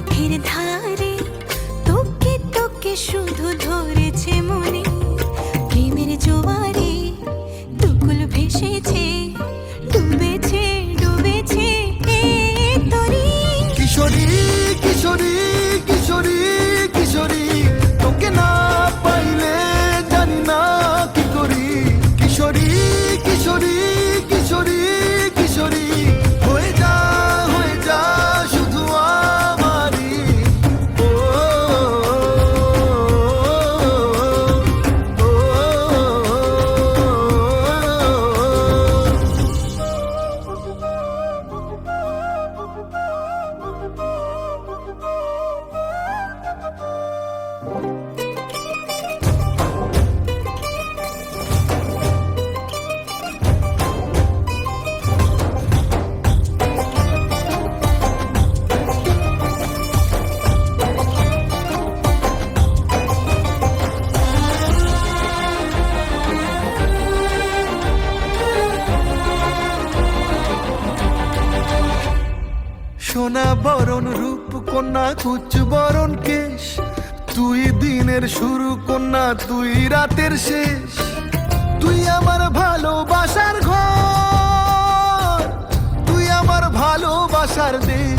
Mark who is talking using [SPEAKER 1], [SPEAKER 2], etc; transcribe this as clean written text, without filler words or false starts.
[SPEAKER 1] চোখের ধারে তোকে তোকে শুধু ধরেছে মনে, প্রেমের জোয়ারে দুকুল ভেসেছে, ডুবেছে ডুবেছে এ তরি।
[SPEAKER 2] কিশোরী কিশোরী কিশোরী কিশোরী, তোকে না পাইলে জানি না কি করি। কিশোরী কিশোরী কিশোরী কিশোরী, হয়ে যা শুধু আমারই। ও, ও, ও, সোনা বরণ রূপ কন্যা কুচ বরণ কেশ, তুই দিনের শুরু কন্যা তুই রাতের শেষ। তুই আমার ভালোবাসার ঘর, তুই আমার ভালোবাসার দেশ।